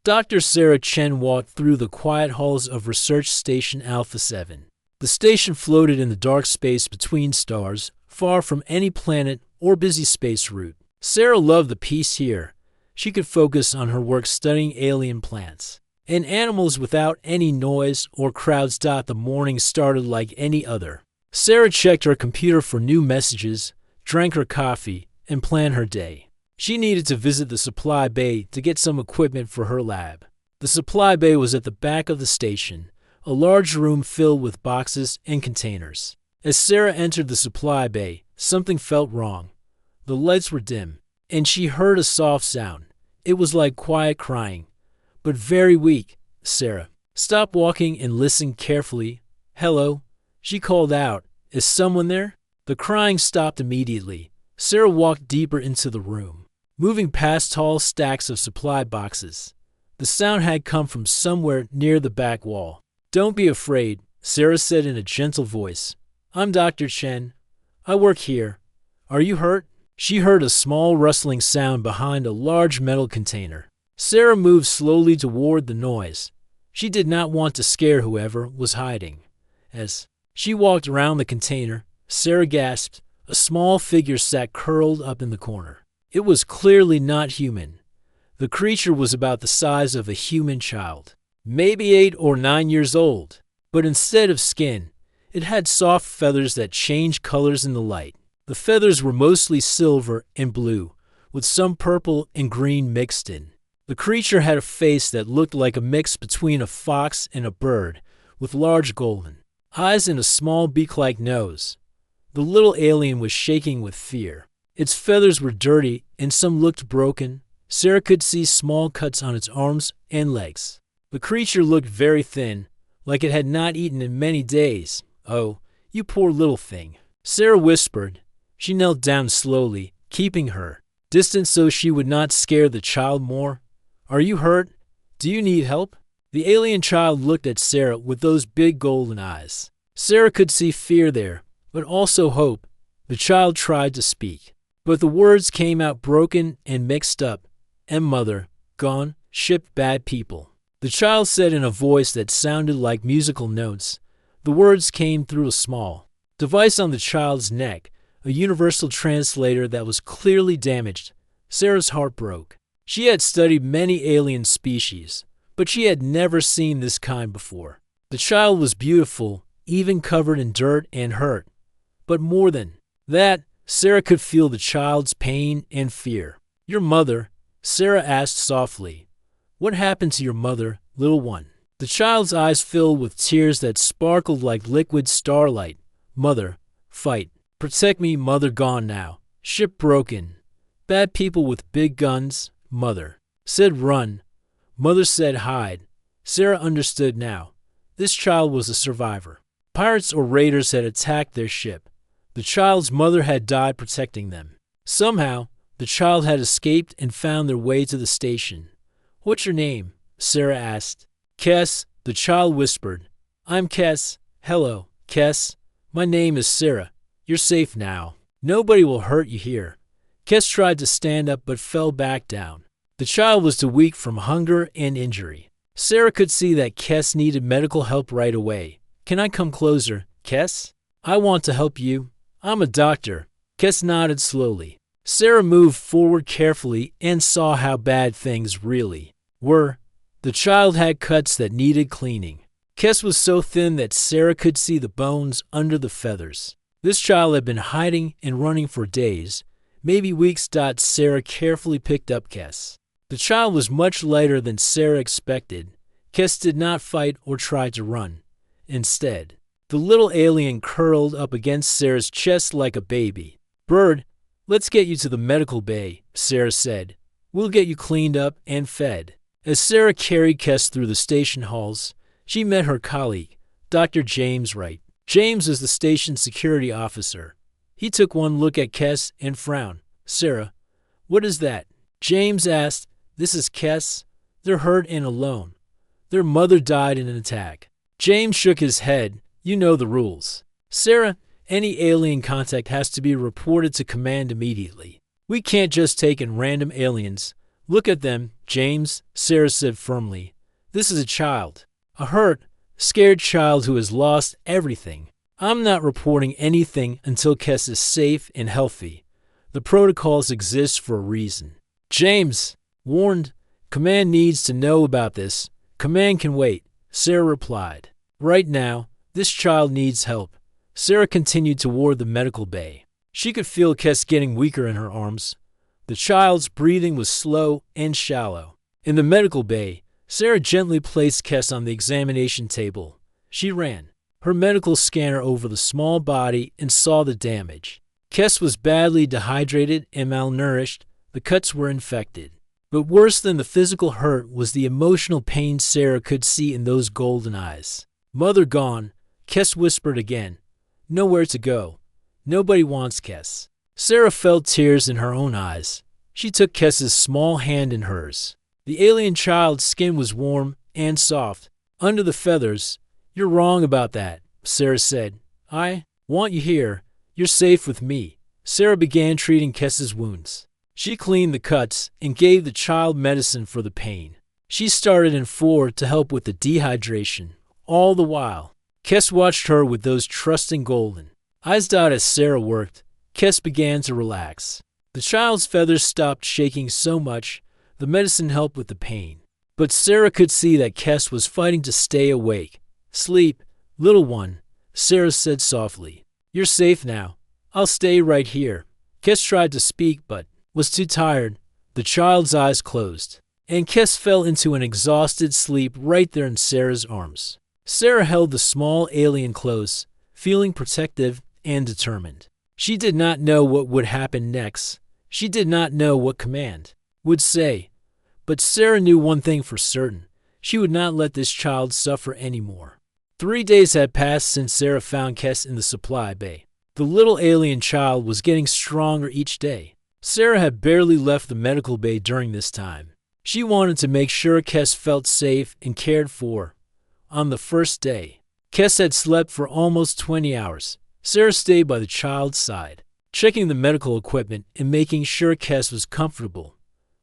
Dr. Sarah Chen walked through the quiet halls of Research Station Alpha 7. The station floated in the dark space between stars, far from any planet or busy space route. Sarah loved the peace here. She could focus on her work studying alien plants and animals without any noise or crowds. The morning started like any other. Sarah checked her computer for new messages, drank her coffee, and planned her day. She needed to visit the supply bay to get some equipment for her lab. The supply bay was at the back of the station, a large room filled with boxes and containers. As Sarah entered the supply bay, something felt wrong. The lights were dim, and she heard a soft sound. It was like quiet crying, but very weak. Sarah stopped walking and listened carefully. "Hello," she called out. "Is someone there?" The crying stopped immediately. Sarah walked deeper into the room, moving past tall stacks of supply boxes. The sound had come from somewhere near the back wall. "Don't be afraid," Sarah said in a gentle voice. "I'm Dr. Chen. I work here. Are you hurt?" She heard a small rustling sound behind a large metal container. Sarah moved slowly toward the noise. She did not want to scare whoever was hiding. As she walked around the container, Sarah gasped. A small figure sat curled up in the corner. It was clearly not human. The creature was about the size of a human child, maybe 8 or 9 years old. But instead of skin, it had soft feathers that changed colors in the light. The feathers were mostly silver and blue, with some purple and green mixed in. The creature had a face that looked like a mix between a fox and a bird, with large golden eyes and a small beak-like nose. The little alien was shaking with fear. Its feathers were dirty and some looked broken. Sarah could see small cuts on its arms and legs. The creature looked very thin, like it had not eaten in many days. "Oh, you poor little thing," Sarah whispered. She knelt down slowly, keeping her distance so she would not scare the child more. "Are you hurt? Do you need help?" The alien child looked at Sarah with those big golden eyes. Sarah could see fear there, but also hope. The child tried to speak, but the words came out broken and mixed up. "And mother, gone, shipped bad people," the child said in a voice that sounded like musical notes. The words came through a small device on the child's neck, a universal translator that was clearly damaged. Sarah's heart broke. She had studied many alien species, but she had never seen this kind before. The child was beautiful, even covered in dirt and hurt. But more than that, Sarah could feel the child's pain and fear. "Your mother?" Sarah asked softly. "What happened to your mother, little one?" The child's eyes filled with tears that sparkled like liquid starlight. "Mother, fight. Protect me, mother gone now. Ship broken. Bad people with big guns." Mother said run. Mother said hide. Sarah understood now. This child was a survivor. Pirates or raiders had attacked their ship. The child's mother had died protecting them. Somehow, the child had escaped and found their way to the station. "What's your name?" Sarah asked. "Kess," the child whispered. "I'm Kess. Hello, Kess. My name is Sarah. You're safe now. Nobody will hurt you here." Kess tried to stand up but fell back down. The child was too weak from hunger and injury. Sarah could see that Kess needed medical help right away. "Can I come closer, Kess? I want to help you. I'm a doctor." Kess nodded slowly. Sarah moved forward carefully and saw how bad things really were. The child had cuts that needed cleaning. Kess was so thin that Sarah could see the bones under the feathers. This child had been hiding and running for days, maybe weeks. Sarah carefully picked up Kess. The child was much lighter than Sarah expected. Kess did not fight or try to run. Instead, the little alien curled up against Sarah's chest like a baby. "Bird, let's get you to the medical bay," Sarah said. "We'll get you cleaned up and fed." As Sarah carried Kess through the station halls, she met her colleague, Dr. James Wright. James is the station security officer. He took one look at Kess and frowned. "Sarah, what is that?" James asked. "This is Kess. They're hurt and alone. Their mother died in an attack." James shook his head. "You know the rules. Sarah, any alien contact has to be reported to command immediately. We can't just take in random aliens. Look at them, James, Sarah said firmly. This is a child. A hurt, scared child who has lost everything. I'm not reporting anything until Kes is safe and healthy. The protocols exist for a reason. James, warned, Command needs to know about this. Command can wait, Sarah replied. Right now, this child needs help. Sarah continued toward the medical bay. She could feel Kes getting weaker in her arms. The child's breathing was slow and shallow. In the medical bay, Sarah gently placed Kes on the examination table. She ran her medical scanner over the small body and saw the damage. Kes was badly dehydrated and malnourished. The cuts were infected. But worse than the physical hurt was the emotional pain Sarah could see in those golden eyes. Mother gone, Kes whispered again. Nowhere to go. Nobody wants Kes. Sarah felt tears in her own eyes. She took Kes's small hand in hers. The alien child's skin was warm and soft. Under the feathers. You're wrong about that, Sarah said. I want you here. You're safe with me. Sarah began treating Kes's wounds. She cleaned the cuts and gave the child medicine for the pain. She started in floor to help with the dehydration. All the while, Kes watched her with those trusting golden eyes. As Sarah worked, Kes began to relax. The child's feathers stopped shaking so much, the medicine helped with the pain. But Sarah could see that Kes was fighting to stay awake. Sleep, little one, Sarah said softly. You're safe now. I'll stay right here. Kes tried to speak but was too tired. The child's eyes closed, and Kes fell into an exhausted sleep right there in Sarah's arms. Sarah held the small alien close, feeling protective and determined. She did not know what would happen next. She did not know what Command would say. But Sarah knew one thing for certain. She would not let this child suffer anymore. 3 days had passed since Sarah found Kes in the supply bay. The little alien child was getting stronger each day. Sarah had barely left the medical bay during this time. She wanted to make sure Kes felt safe and cared for. On the first day, Kes had slept for almost 20 hours. Sarah stayed by the child's side, checking the medical equipment and making sure Kes was comfortable.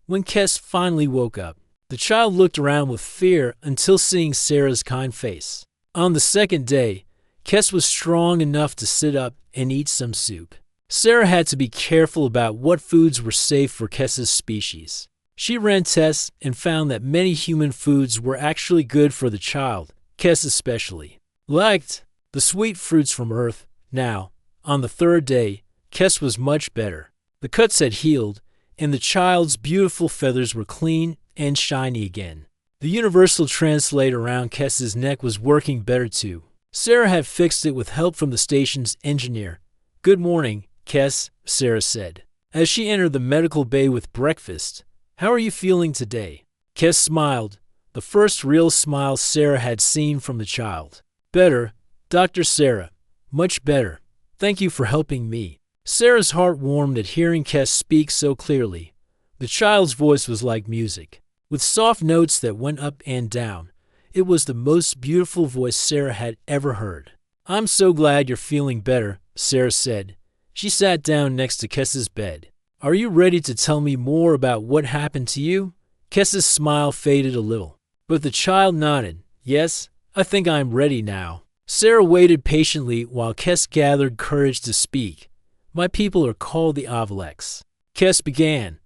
When Kes finally woke up, the child looked around with fear until seeing Sarah's kind face. On the second day, Kes was strong enough to sit up and eat some soup. Sarah had to be careful about what foods were safe for Kes's species. She ran tests and found that many human foods were actually good for the child, Kes especially liked the sweet fruits from Earth. Now, on the third day, Kes was much better. The cuts had healed, and the child's beautiful feathers were clean and shiny again. The universal translator around Kes's neck was working better too. Sarah had fixed it with help from the station's engineer. Good morning, Kes, Sarah said, as she entered the medical bay with breakfast. How are you feeling today? Kes smiled, the first real smile Sarah had seen from the child. Better, Dr. Sarah. Much better. Thank you for helping me. Sarah's heart warmed at hearing Kes speak so clearly. The child's voice was like music, with soft notes that went up and down. It was the most beautiful voice Sarah had ever heard. I'm so glad you're feeling better, Sarah said. She sat down next to Kes's bed. Are you ready to tell me more about what happened to you? Kes's smile faded a little, but the child nodded. Yes, I think I'm ready now. Sarah waited patiently while Kes gathered courage to speak. My people are called the Avalex. Kes began.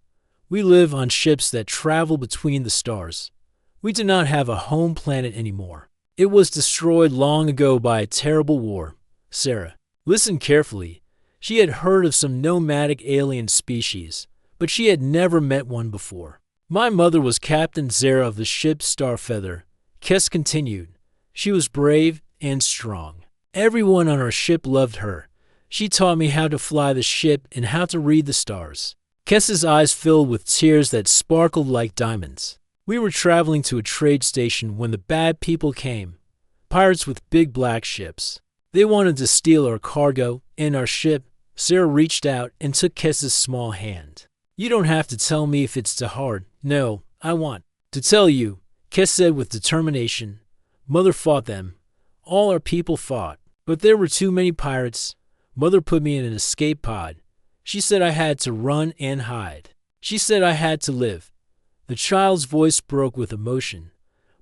We live on ships that travel between the stars. We do not have a home planet anymore. It was destroyed long ago by a terrible war. Sarah, listen carefully. She had heard of some nomadic alien species, but she had never met one before. My mother was Captain Zara of the ship Starfeather. Kes continued. She was brave and strong. Everyone on our ship loved her. She taught me how to fly the ship and how to read the stars. Kes's eyes filled with tears that sparkled like diamonds. We were traveling to a trade station when the bad people came. Pirates with big black ships. They wanted to steal our cargo and our ship. Sarah reached out and took Kes's small hand. You don't have to tell me if it's too hard. No, I want to tell you, Kes said with determination. Mother fought them. All our people fought. But there were too many pirates. Mother put me in an escape pod. She said I had to run and hide. She said I had to live. The child's voice broke with emotion.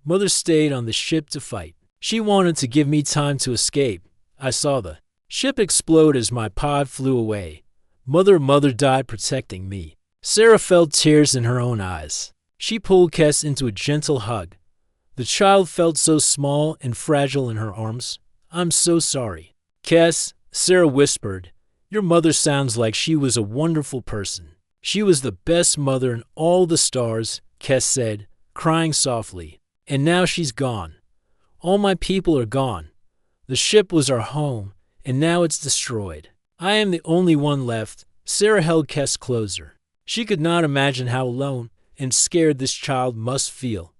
Mother stayed on the ship to fight. She wanted to give me time to escape. I saw the ship explode as my pod flew away. Mother died protecting me. Sarah felt tears in her own eyes. She pulled Kes into a gentle hug. The child felt so small and fragile in her arms. I'm so sorry. Kes, Sarah whispered, your mother sounds like she was a wonderful person. She was the best mother in all the stars, Kes said, crying softly. And now she's gone. All my people are gone. The ship was our home, and now it's destroyed. I am the only one left. Sarah held Kes closer. She could not imagine how alone and scared this child must feel.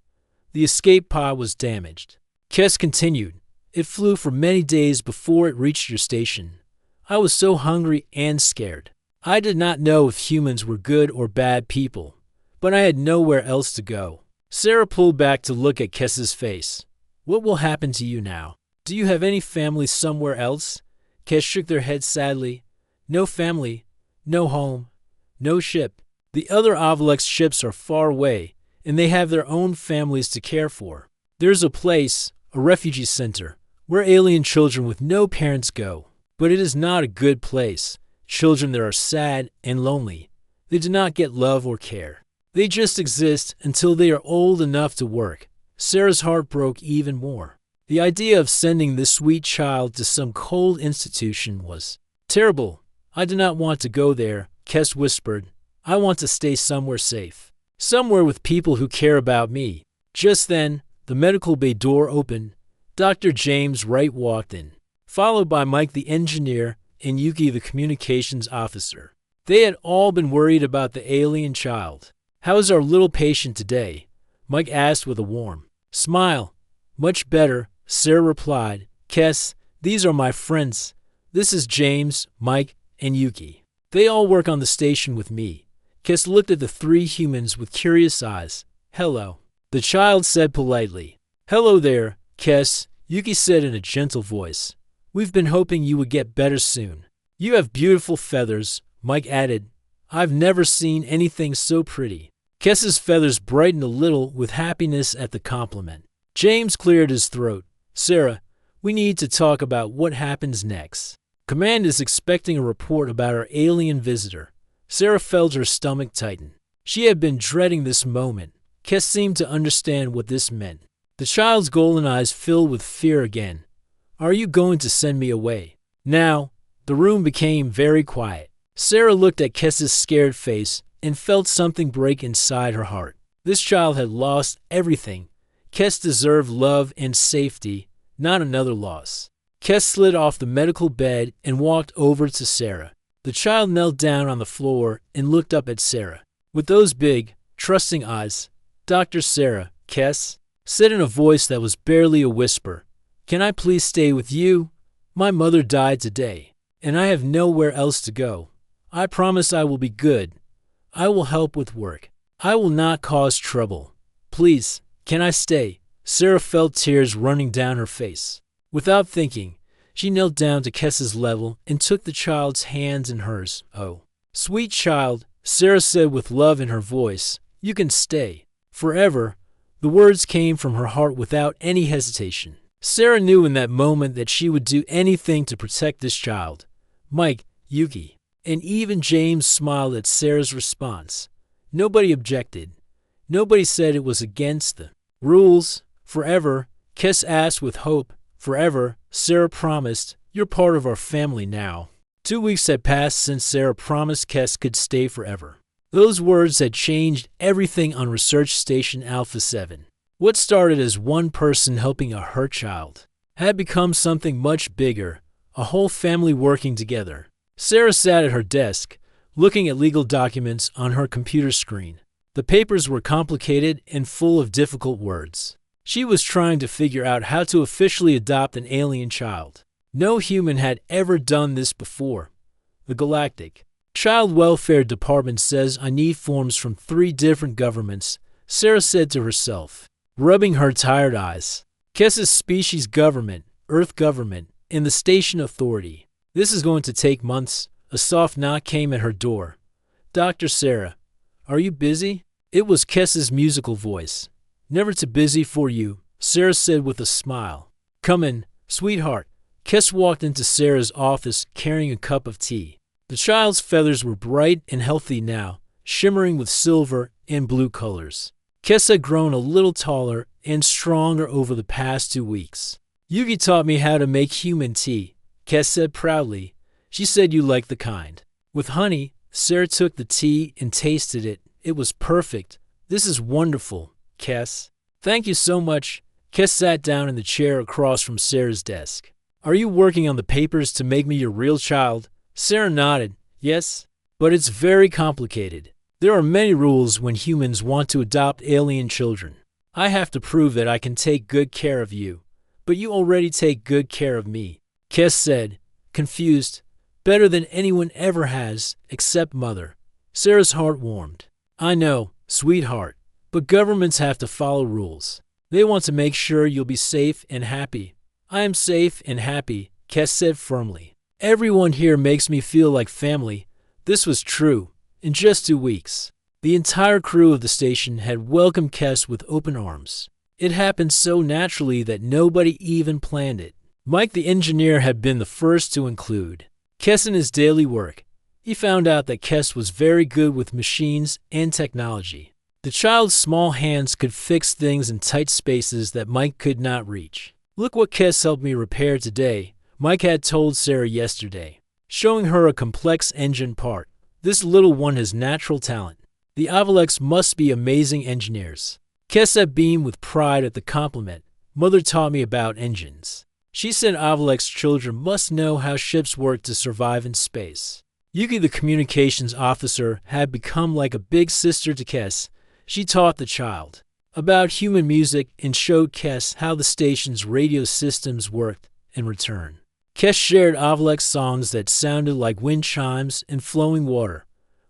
The escape pod was damaged. Kes continued. It flew for many days before it reached your station. I was so hungry and scared. I did not know if humans were good or bad people, but I had nowhere else to go. Sarah pulled back to look at Kes's face. What will happen to you now? Do you have any family somewhere else? Kes shook their head sadly. No family, no home, no ship. The other Avalex ships are far away, and they have their own families to care for. There's a place, a refugee center, where alien children with no parents go. But it is not a good place. Children there are sad and lonely. They do not get love or care. They just exist until they are old enough to work. Sarah's heart broke even more. The idea of sending this sweet child to some cold institution was terrible. I do not want to go there, Kes whispered. I want to stay somewhere safe. Somewhere with people who care about me. Just then, the medical bay door opened. Dr. James Wright walked in, followed by Mike the engineer and Yuki the communications officer. They had all been worried about the alien child. How is our little patient today? Mike asked with a warm smile. Much better, Sarah replied. Kes, these are my friends. This is James, Mike, and Yuki. They all work on the station with me. Kes looked at the three humans with curious eyes. Hello. The child said politely. Hello there, Kes, Yuki said in a gentle voice. We've been hoping you would get better soon. You have beautiful feathers, Mike added. I've never seen anything so pretty. Kes's feathers brightened a little with happiness at the compliment. James cleared his throat. Sarah, we need to talk about what happens next. Command is expecting a report about our alien visitor. Sarah felt her stomach tighten. She had been dreading this moment. Kes seemed to understand what this meant. The child's golden eyes filled with fear again. Are you going to send me away? Now, the room became very quiet. Sarah looked at Kes's scared face and felt something break inside her heart. This child had lost everything. Kes deserved love and safety, not another loss. Kes slid off the medical bed and walked over to Sarah. The child knelt down on the floor and looked up at Sarah. With those big, trusting eyes, Dr. Sarah, Kes, said in a voice that was barely a whisper, Can I please stay with you? My mother died today, and I have nowhere else to go. I promise I will be good. I will help with work. I will not cause trouble. Please, can I stay? Sarah felt tears running down her face. Without thinking, she knelt down to Kes's level and took the child's hands in hers. Oh, sweet child, Sarah said with love in her voice, you can stay. Forever. The words came from her heart without any hesitation. Sarah knew in that moment that she would do anything to protect this child. Mike, Yuki, and even James smiled at Sarah's response. Nobody objected. Nobody said it was against the rules. Forever, Kes asked with hope. Forever, Sarah promised, you're part of our family now. 2 weeks had passed since Sarah promised Kes could stay forever. Those words had changed everything on Research Station Alpha 7. What started as one person helping a hurt child had become something much bigger, a whole family working together. Sarah sat at her desk, looking at legal documents on her computer screen. The papers were complicated and full of difficult words. She was trying to figure out how to officially adopt an alien child. No human had ever done this before. The Galactic Child Welfare Department says I need forms from 3 different governments, Sarah said to herself, rubbing her tired eyes. Kes's species government, Earth government, and the station authority. This is going to take months. A soft knock came at her door. Dr. Sarah, are you busy? It was Kess's musical voice. "Never too busy for you," Sarah said with a smile. "Come in, sweetheart." Kess walked into Sarah's office carrying a cup of tea. The child's feathers were bright and healthy now, shimmering with silver and blue colors. Kess had grown a little taller and stronger over the past 2 weeks. "Yuki taught me how to make human tea," Kess said proudly. "She said you like the kind with honey." Sarah took the tea and tasted it. "It was perfect. This is wonderful, Kess." "Thank you so much." Kess sat down in the chair across from Sarah's desk. "Are you working on the papers to make me your real child?" Sarah nodded. "Yes, but it's very complicated. There are many rules when humans want to adopt alien children. I have to prove that I can take good care of you, but you already take good care of me," Kess said, confused. "Better than anyone ever has, except Mother." Sarah's heart warmed. "I know, sweetheart, but governments have to follow rules. They want to make sure you'll be safe and happy." "I am safe and happy," Kess said firmly. "Everyone here makes me feel like family." This was true. In just 2 weeks, the entire crew of the station had welcomed Kess with open arms. It happened so naturally that nobody even planned it. Mike the engineer had been the first to include Kess in his daily work. He found out that Kess was very good with machines and technology. The child's small hands could fix things in tight spaces that Mike could not reach. "Look what Kess helped me repair today," Mike had told Sarah yesterday, showing her a complex engine part. "This little one has natural talent. The Avalex must be amazing engineers." Kess had beamed with pride at the compliment. "Mother taught me about engines. She said Avalex children must know how ships work to survive in space." Yuki, the communications officer, had become like a big sister to Kess. She taught the child about human music and showed Kess how the station's radio systems worked in return. Kess shared Avalex songs that sounded like wind chimes and flowing water.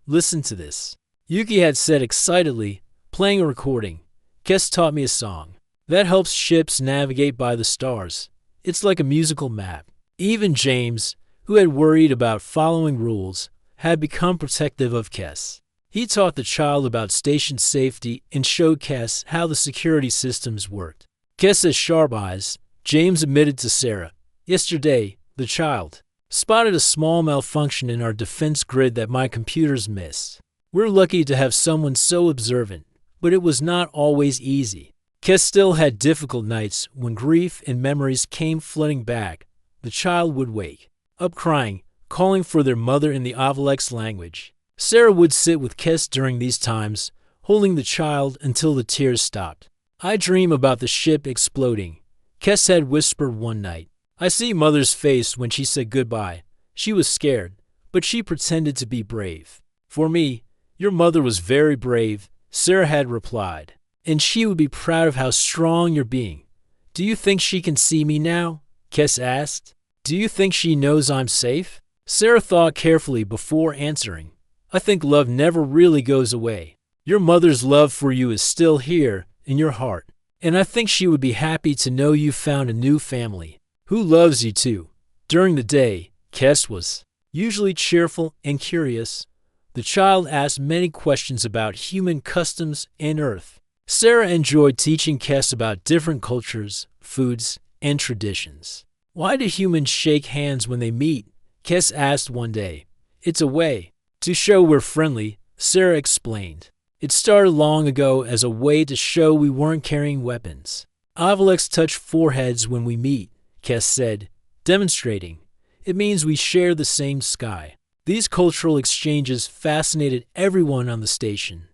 "Listen to this," Yuki had said excitedly, playing a recording. "Kess taught me a song that helps ships navigate by the stars. It's like a musical map." Even James, who had worried about following rules, had become protective of Kess. He taught the child about station safety and showed Kess how the security systems worked. Kess had sharp eyes. James admitted to Sarah, "Yesterday, the child spotted a small malfunction in our defense grid that my computers missed. We're lucky to have someone so observant, but it was not always easy." Kess still had difficult nights when grief and memories came flooding back. The child would wake up crying, calling for their mother in the Avalex language. Sarah would sit with Kess during these times, holding the child until the tears stopped. "I dream about the ship exploding," Kess had whispered one night. "I see Mother's face when she said goodbye. She was scared, but she pretended to be brave." "For me, your mother was very brave," Sarah had replied, "and she would be proud of how strong you're being." "Do you think she can see me now?" Kess asked. "Do you think she knows I'm safe?" Sarah thought carefully before answering. "I think love never really goes away. Your mother's love for you is still here in your heart, and I think she would be happy to know you found a new family who loves you too." During the day, Kess was usually cheerful and curious. The child asked many questions about human customs and Earth. Sarah enjoyed teaching Kess about different cultures, foods, and traditions. "Why do humans shake hands when they meet?" Kess asked one day. "It's a way to show we're friendly," Sarah explained. "It started long ago as a way to show we weren't carrying weapons." "Avalex touch foreheads when we meet," Kess said, demonstrating. "It means we share the same sky." These cultural exchanges fascinated everyone on the station.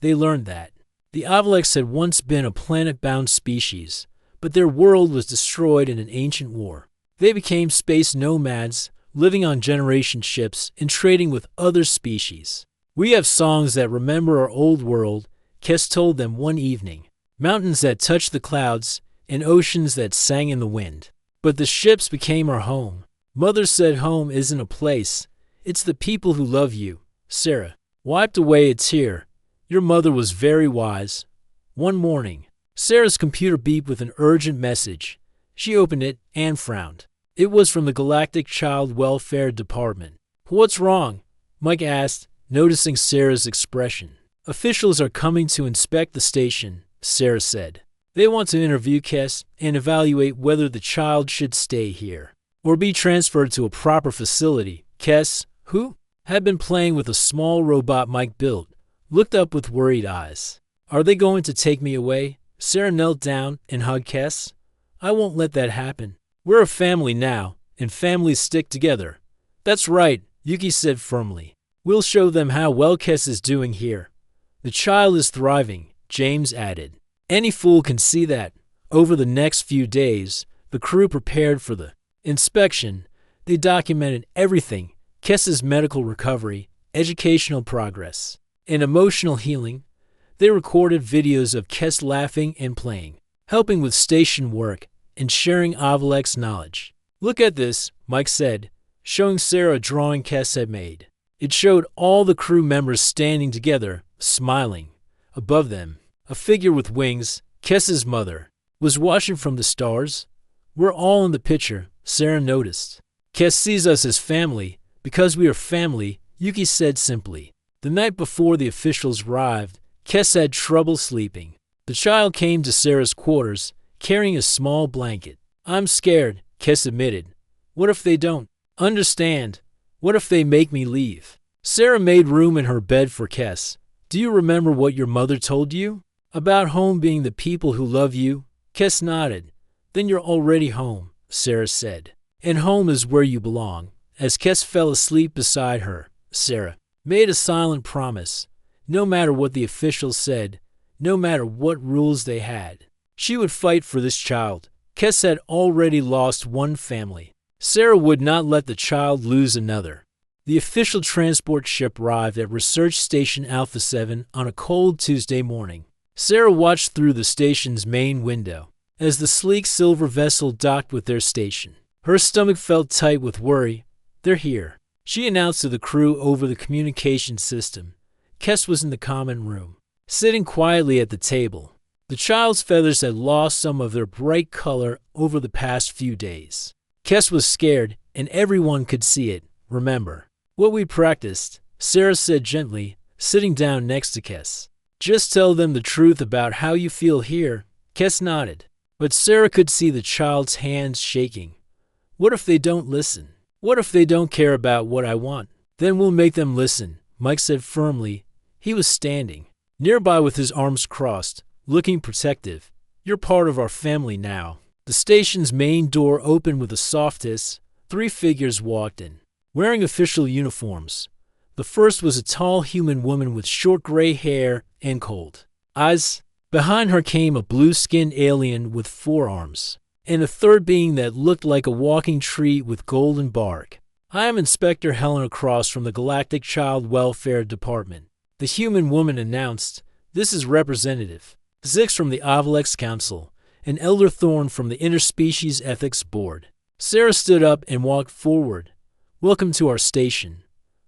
They learned that the Avalex had once been a planet-bound species, but their world was destroyed in an ancient war. They became space nomads, living on generation ships and trading with other species. "We have songs that remember our old world," Kess told them one evening. "Mountains that touched the clouds and oceans that sang in the wind. But the ships became our home." Mother said home isn't a place, it's the people who love you. Sarah wiped away a tear. Your mother was very wise. One morning, Sarah's computer beeped with an urgent message. She opened it and frowned. It was from the Galactic Child Welfare Department. "What's wrong?" Mike asked, noticing Sarah's expression. Officials are coming to inspect the station, Sarah said. They want to interview Kes and evaluate whether the child should stay here or be transferred to a proper facility. Kes, who had been playing with a small robot Mike built, looked up with worried eyes. Are they going to take me away? Sarah knelt down and hugged Kes. I won't let that happen. We're a family now, and families stick together. That's right, Yuki said firmly. We'll show them how well Kes is doing here. The child is thriving, James added. Any fool can see that. Over the next few days, the crew prepared for the inspection. They documented everything: Kes's medical recovery, educational progress, and emotional healing. They recorded videos of Kes laughing and playing, helping with station work, and sharing Avalek's knowledge. Look at this, Mike said, showing Sarah a drawing Kes had made. It showed all the crew members standing together, smiling. Above them, a figure with wings, Kes's mother, was watching from the stars. We're all in the picture, Sarah noticed. Kes sees us as family. Because we are family, Yuki said simply. The night before the officials arrived, Kes had trouble sleeping. The child came to Sarah's quarters, carrying a small blanket. I'm scared, Kes admitted. What if they don't understand? What if they make me leave? Sarah made room in her bed for Kes. Do you remember what your mother told you? About home being the people who love you? Kes nodded. Then you're already home, Sarah said. And home is where you belong. As Kes fell asleep beside her, Sarah made a silent promise. No matter what the officials said, no matter what rules they had, she would fight for this child. Kes had already lost one family. Sarah would not let the child lose another. The official transport ship arrived at Research Station Alpha 7 on a cold Tuesday morning. Sarah watched through the station's main window as the sleek silver vessel docked with their station. Her stomach felt tight with worry. They're here, she announced to the crew over the communication system. Kes was in the common room, sitting quietly at the table. The child's feathers had lost some of their bright color over the past few days. Kes was scared, and everyone could see it. Remember what we practiced, Sarah said gently, sitting down next to Kes. Just tell them the truth about how you feel here. Kes nodded, but Sarah could see the child's hands shaking. What if they don't listen? What if they don't care about what I want? Then we'll make them listen, Mike said firmly. He was standing nearby with his arms crossed, looking protective. You're part of our family now. The station's main door opened with a soft hiss. 3 figures walked in, wearing official uniforms. The first was a tall human woman with short gray hair and cold eyes. Behind her came a blue-skinned alien with 4 arms, and a third being that looked like a walking tree with golden bark. I am Inspector Helena Cross from the Galactic Child Welfare Department, the human woman announced. This is Representative Zix from the Avalex Council, and Elder Thorn from the Interspecies Ethics Board. Sarah stood up and walked forward. Welcome to our station.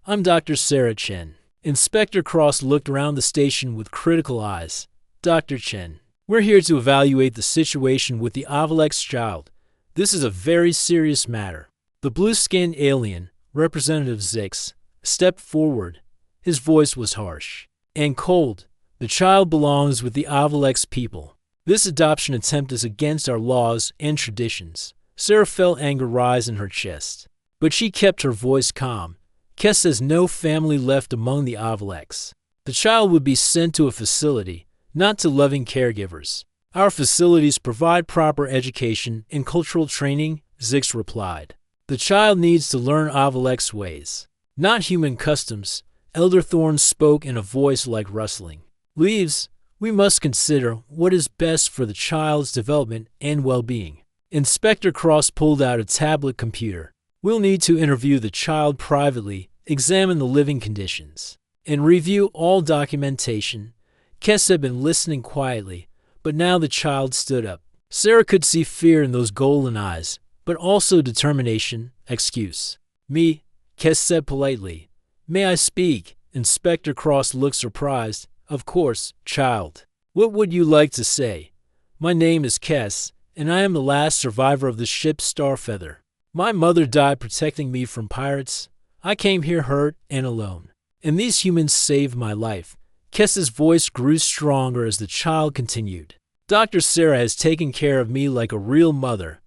I'm Dr. Sarah Chen. Inspector Cross looked around the station with critical eyes. Dr. Chen, we're here to evaluate the situation with the Avalex child. This is a very serious matter. The blue-skinned alien, Representative Zix, stepped forward. His voice was harsh and cold. The child belongs with the Avalex people. This adoption attempt is against our laws and traditions. Sarah felt anger rise in her chest, but she kept her voice calm. Kes has no family left among the Avalex. The child would be sent to a facility, not to loving caregivers. Our facilities provide proper education and cultural training, Zix replied. The child needs to learn Avalex ways, not human customs. Elder Thorn spoke in a voice like rustling leaves. We must consider what is best for the child's development and well-being. Inspector Cross pulled out a tablet computer. We'll need to interview the child privately, examine the living conditions, and review all documentation. Kes had been listening quietly, but now the child stood up. Sarah could see fear in those golden eyes, but also determination. Excuse me, Kes said politely. May I speak? Inspector Cross looked surprised. Of course, child. What would you like to say? My name is Kes, and I am the last survivor of the ship Starfeather. My mother died protecting me from pirates. I came here hurt and alone, and these humans saved my life. Kess's voice grew stronger as the child continued. Dr. Sarah has taken care of me like a real mother.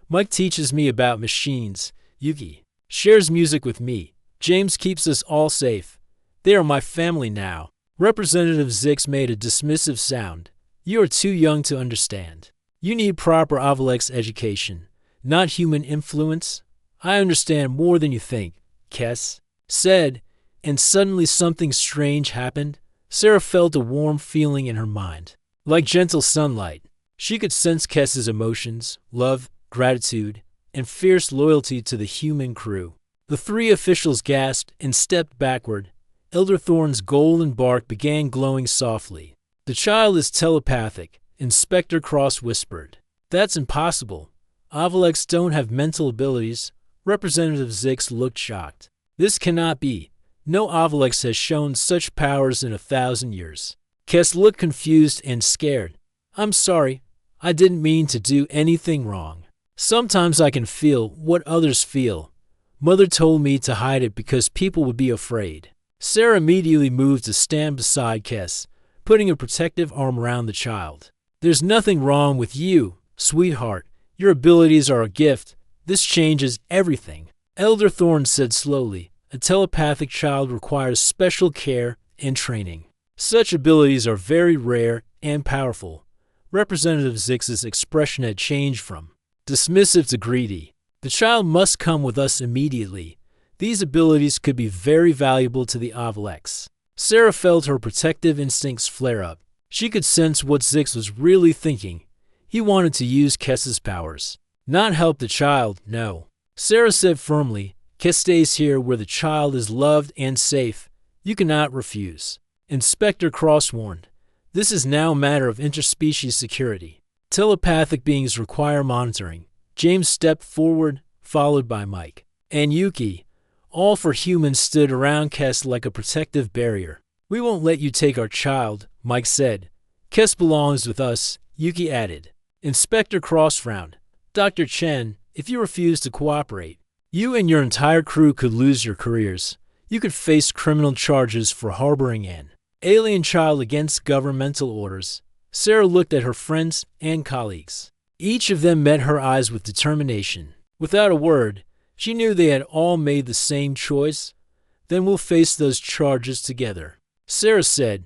Mike teaches me about machines. Yuki shares music with me. James keeps us all safe. They are my family now. Representative Zix made a dismissive sound. You are too young to understand. You need proper Avalex education, not human influence. I understand more than you think, Kess said, and suddenly something strange happened. Sarah felt a warm feeling in her mind. Like gentle sunlight, she could sense Kess's emotions, love, gratitude, and fierce loyalty to the human crew. The three officials gasped and stepped backward. Elder Thorne's golden bark began glowing softly. The child is telepathic, Inspector Cross whispered. That's impossible. Avalex don't have mental abilities. Representative Zix looked shocked. This cannot be. No Avalex has shown such powers in 1,000 years. Kess looked confused and scared. I'm sorry. I didn't mean to do anything wrong. Sometimes I can feel what others feel. Mother told me to hide it because people would be afraid. Sarah immediately moved to stand beside Kess, putting a protective arm around the child. There's nothing wrong with you, sweetheart. Your abilities are a gift. This changes everything. Elder Thorne said slowly. A telepathic child requires special care and training. Such abilities are very rare and powerful. Representative Zix's expression had changed from dismissive to greedy. The child must come with us immediately. These abilities could be very valuable to the Avalex. Sarah felt her protective instincts flare up. She could sense what Zix was really thinking. He wanted to use Kess's powers. Not help the child, no. Sarah said firmly, Kess stays here where the child is loved and safe. You cannot refuse. Inspector Cross warned. This is now a matter of interspecies security. Telepathic beings require monitoring. James stepped forward, followed by Mike and Yuki. All for humans stood around Kess like a protective barrier. We won't let you take our child, Mike said. Kess belongs with us, Yuki added. Inspector Cross frowned. Dr. Chen, if you refuse to cooperate, you and your entire crew could lose your careers. You could face criminal charges for harboring an alien child against governmental orders. Sarah looked at her friends and colleagues. Each of them met her eyes with determination. Without a word, she knew they had all made the same choice. Then we'll face those charges together. Sarah said,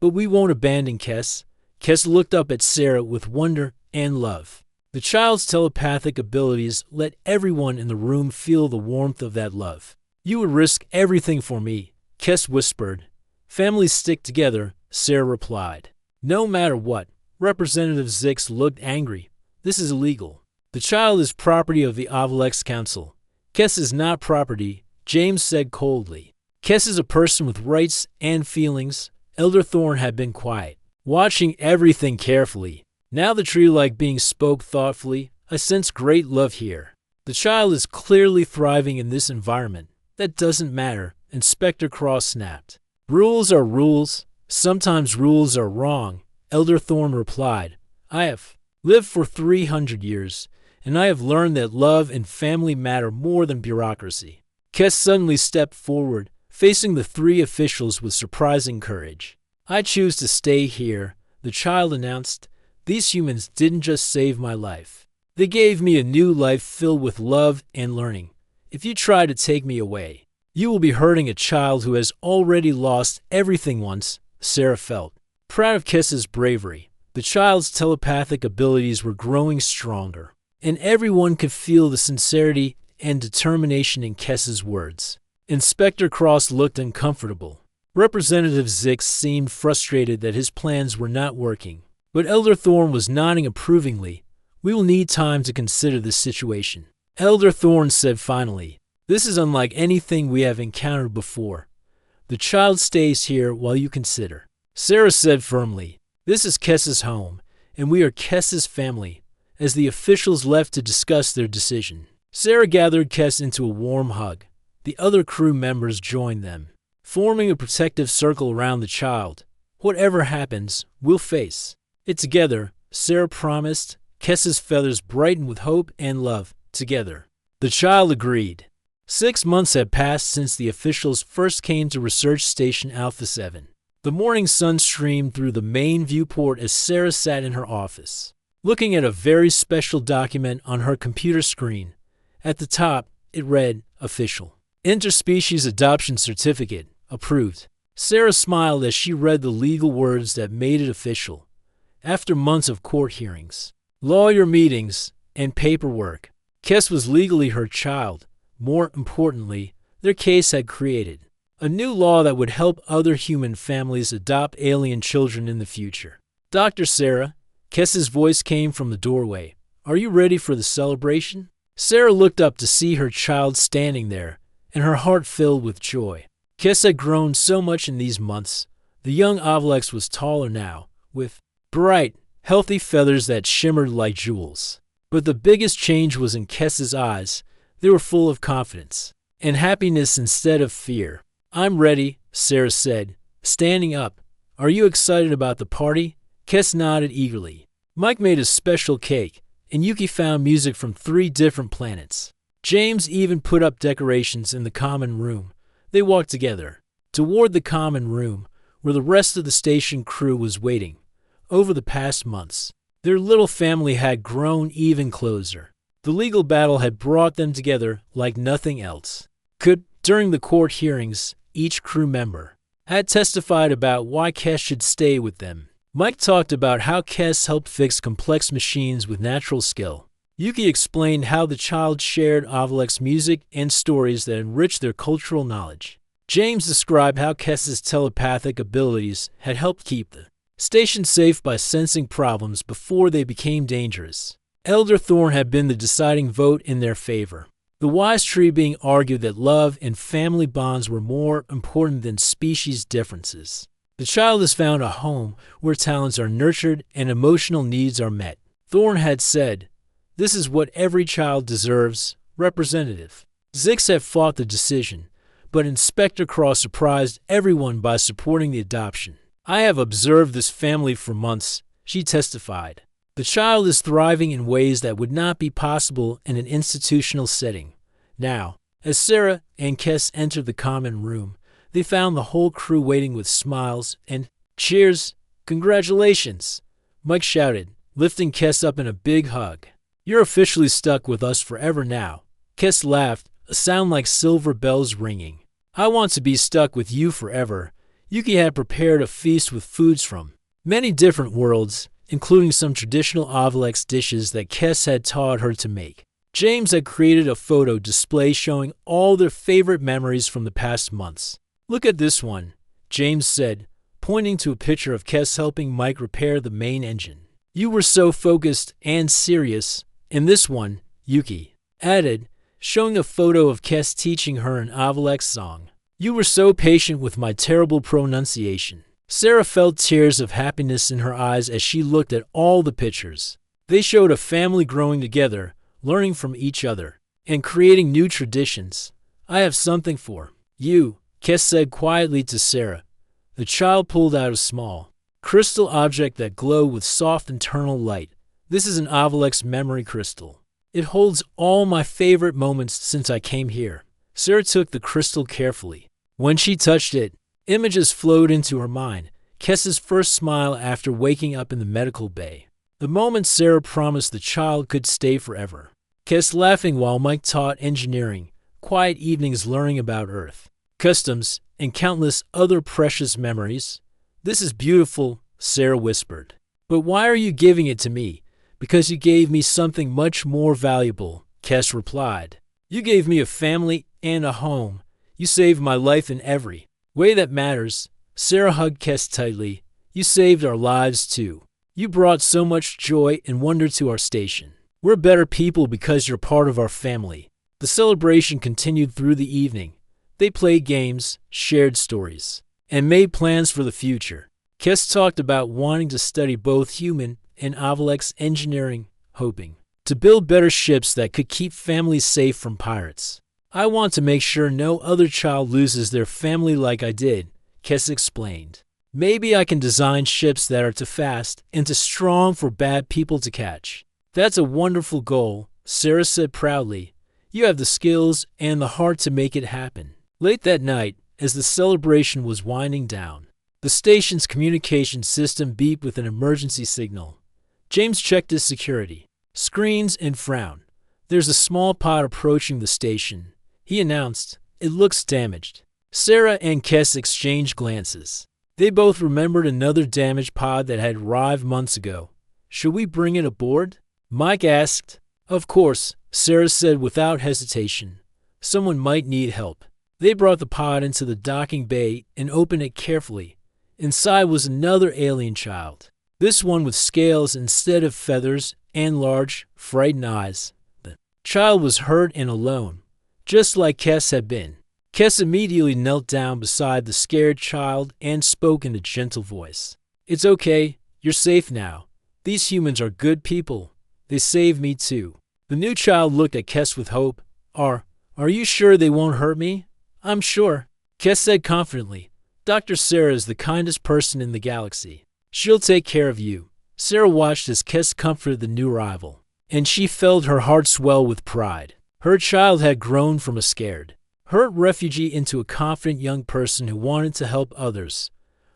but we won't abandon Kess. Kess looked up at Sarah with wonder and love. The child's telepathic abilities let everyone in the room feel the warmth of that love. You would risk everything for me, Kess whispered. Families stick together, Sarah replied. No matter what. Representative Zix looked angry. This is illegal. The child is property of the Avalex Council. Kess is not property, James said coldly. Kess is a person with rights and feelings. Elder Thorne had been quiet, watching everything carefully. Now the tree-like being spoke thoughtfully. I sense great love here. The child is clearly thriving in this environment. That doesn't matter, Inspector Cross snapped. Rules are rules. Sometimes rules are wrong, Elder Thorne replied. I have lived for 300 years, and I have learned that love and family matter more than bureaucracy. Kess suddenly stepped forward, facing the three officials with surprising courage. I choose to stay here, the child announced. These humans didn't just save my life. They gave me a new life filled with love and learning. If you try to take me away, you will be hurting a child who has already lost everything once, Sarah felt. Proud of Kess's bravery, the child's telepathic abilities were growing stronger, and everyone could feel the sincerity and determination in Kess's words. Inspector Cross looked uncomfortable. Representative Zix seemed frustrated that his plans were not working, but Elder Thorne was nodding approvingly. We will need time to consider this situation. Elder Thorne said finally, this is unlike anything we have encountered before. The child stays here while you consider. Sarah said firmly, this is Kess's home, and we are Kess's family. As the officials left to discuss their decision, Sarah gathered Kess into a warm hug. The other crew members joined them, forming a protective circle around the child. Whatever happens, we'll face it together, Sarah promised. Kess's feathers brightened with hope and love. Together. The child agreed. 6 months had passed since the officials first came to Research Station Alpha 7. The The morning sun streamed through the main viewport as Sarah sat in her office, looking at a very special document on her computer screen. At the top, it read, Official. Interspecies Adoption Certificate. Approved. Sarah smiled as she read the legal words that made it official. After months of court hearings, lawyer meetings, and paperwork, Kes was legally her child. More importantly, their case had created a new law that would help other human families adopt alien children in the future. Dr. Sarah, Kes's voice came from the doorway. Are you ready for the celebration? Sarah looked up to see her child standing there, and her heart filled with joy. Kes had grown so much in these months. The young Avlex was taller now, with bright, healthy feathers that shimmered like jewels. But the biggest change was in Kes's eyes. They were full of confidence and happiness instead of fear. I'm ready, Sarah said, standing up. Are you excited about the party? Kes nodded eagerly. Mike made a special cake, and Yuki found music from 3 different planets. James even put up decorations in the common room. They walked together toward the common room, where the rest of the station crew was waiting. Over the past months, their little family had grown even closer. The legal battle had brought them together like nothing else could. During the court hearings, each crew member had testified about why Kes should stay with them. Mike talked about how Kes helped fix complex machines with natural skill. Yuki explained how the child shared Avlex music and stories that enriched their cultural knowledge. James described how Kes's telepathic abilities had helped keep the station safe by sensing problems before they became dangerous. Elder Thorn had been the deciding vote in their favor. The wise tree being argued that love and family bonds were more important than species differences. The child has found a home where talents are nurtured and emotional needs are met. Thorn had said, this is what every child deserves, Representative. Zix had fought the decision, but Inspector Cross surprised everyone by supporting the adoption. I have observed this family for months, she testified. The child is thriving in ways that would not be possible in an institutional setting. Now, as Sarah and Kes entered the common room, they found the whole crew waiting with smiles and cheers. Congratulations, Mike shouted, lifting Kes up in a big hug. You're officially stuck with us forever now. Kes laughed, a sound like silver bells ringing. I want to be stuck with you forever. Yuki had prepared a feast with foods from many different worlds, including some traditional Avlex dishes that Kes had taught her to make. James had created a photo display showing all their favorite memories from the past months. Look at this one, James said, pointing to a picture of Kes helping Mike repair the main engine. You were so focused and serious. In this one, Yuki added, showing a photo of Kes teaching her an Avlex song. You were so patient with my terrible pronunciation. Sarah felt tears of happiness in her eyes as she looked at all the pictures. They showed a family growing together, learning from each other, and creating new traditions. I have something for you, Kes said quietly to Sarah. The child pulled out a small crystal object that glowed with soft internal light. This is an Avlex memory crystal. It holds all my favorite moments since I came here. Sarah took the crystal carefully. When she touched it, images flowed into her mind. Kes's first smile after waking up in the medical bay. The moment Sarah promised the child could stay forever. Kes laughing while Mike taught engineering, quiet evenings learning about Earth, customs, and countless other precious memories. This is beautiful, Sarah whispered. But why are you giving it to me? Because you gave me something much more valuable, Kes replied. You gave me a family and a home. You saved my life in every way that matters. Sarah hugged Kes tightly. You saved our lives too. You brought so much joy and wonder to our station. We're better people because you're part of our family. The celebration continued through the evening. They played games, shared stories, and made plans for the future. Kes talked about wanting to study both human and Avlex engineering, hoping to build better ships that could keep families safe from pirates. I want to make sure no other child loses their family like I did, Kes explained. Maybe I can design ships that are too fast and too strong for bad people to catch. That's a wonderful goal, Sarah said proudly. You have the skills and the heart to make it happen. Late that night, as the celebration was winding down, The station's communication system beeped with an emergency signal. James checked his security screens and frowned. There's a small pod approaching the station, he announced. It looks damaged. Sarah and Kes exchanged glances. They both remembered another damaged pod that had arrived months ago. Should we bring it aboard? Mike asked. Of course, Sarah said without hesitation. Someone might need help. They brought the pod into the docking bay and opened it carefully. Inside was another alien child. This one with scales instead of feathers and large, frightened eyes. The child was hurt and alone, just like Kes had been. Kes immediately knelt down beside the scared child and spoke in a gentle voice. It's okay, you're safe now. These humans are good people. They saved me too. The new child looked at Kes with hope. Are you sure they won't hurt me? I'm sure, Kes said confidently. Dr. Sarah is the kindest person in the galaxy. She'll take care of you. Sarah watched as Kes comforted the new arrival, and she felt her heart swell with pride. Her child had grown from a scared, hurt refugee into a confident young person who wanted to help others.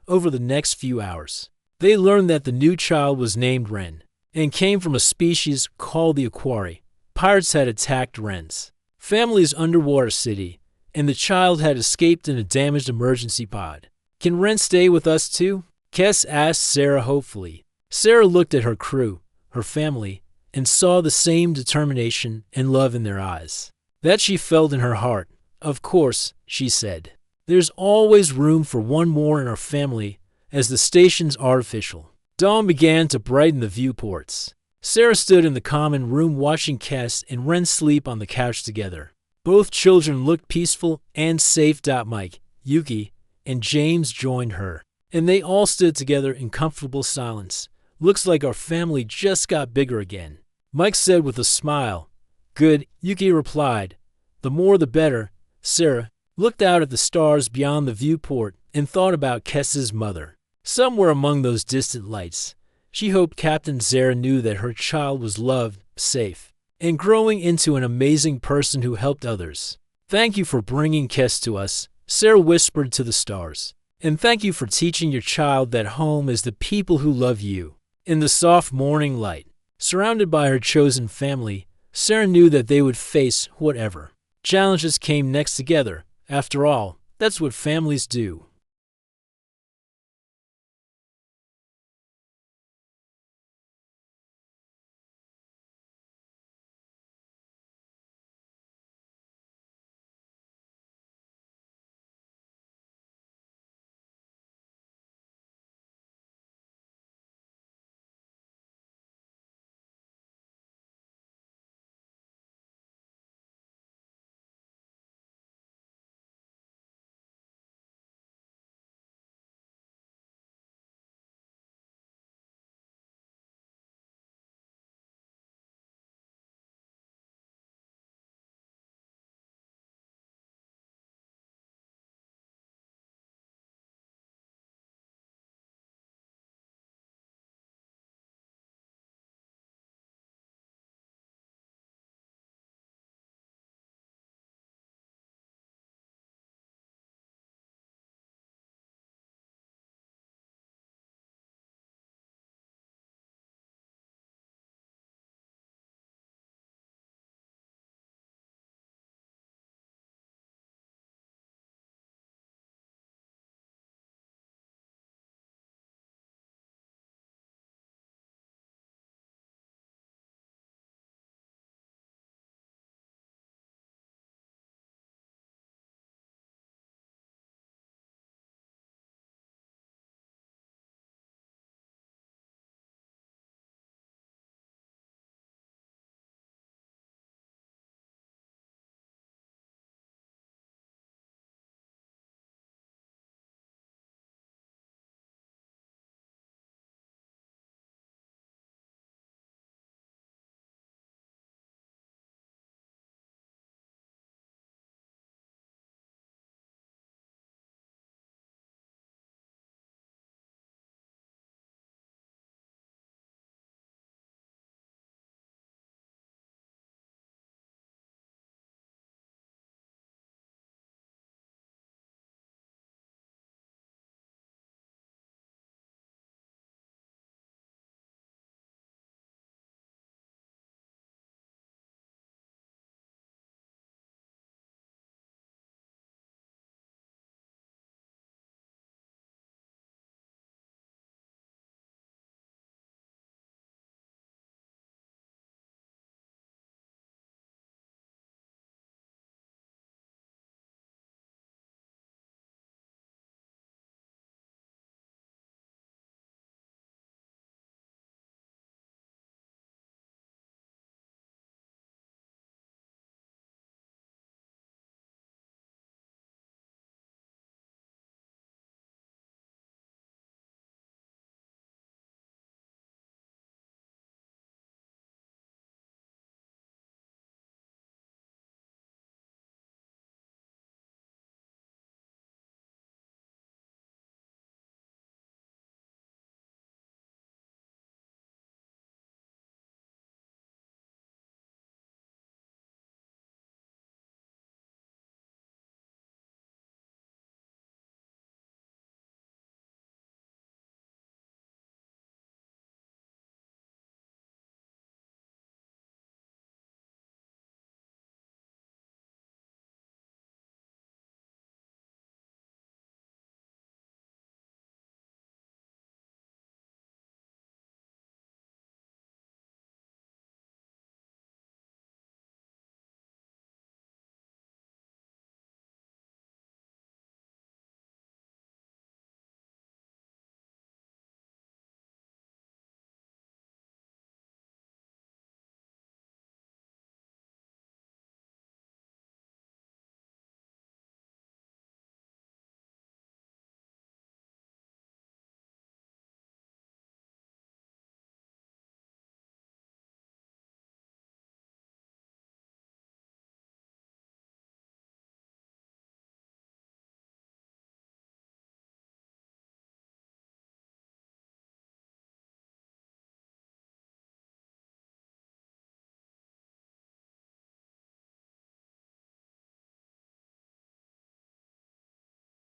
Over the next few hours, they learned that the new child was named Wren and came from a species called the Aquari. Pirates had attacked Wren's family's underwater city, and the child had escaped in a damaged emergency pod. Can Wren stay with us too? Kes asked Sarah hopefully. Sarah looked at her crew, her family, and saw the same determination and love in their eyes that she felt in her heart. Of course, she said. There's always room for one more in our family as the station's artificial. Dawn began to brighten the viewports. Sarah stood in the common room watching Kes and Wren sleep on the couch together. Both children looked peaceful and safe. Mike, Yuki, and James joined her, and they all stood together in comfortable silence. Looks like our family just got bigger again, Mike said with a smile. Good, Yuki replied. The more the better. Sarah looked out at the stars beyond the viewport and thought about Kes's mother. Somewhere among those distant lights, she hoped Captain Zara knew that her child was loved, safe, and growing into an amazing person who helped others. Thank you for bringing Kes to us, Sarah whispered to the stars. And thank you for teaching your child that home is the people who love you. In the soft morning light, surrounded by her chosen family, Sarah knew that they would face whatever challenges came next together. After all, that's what families do.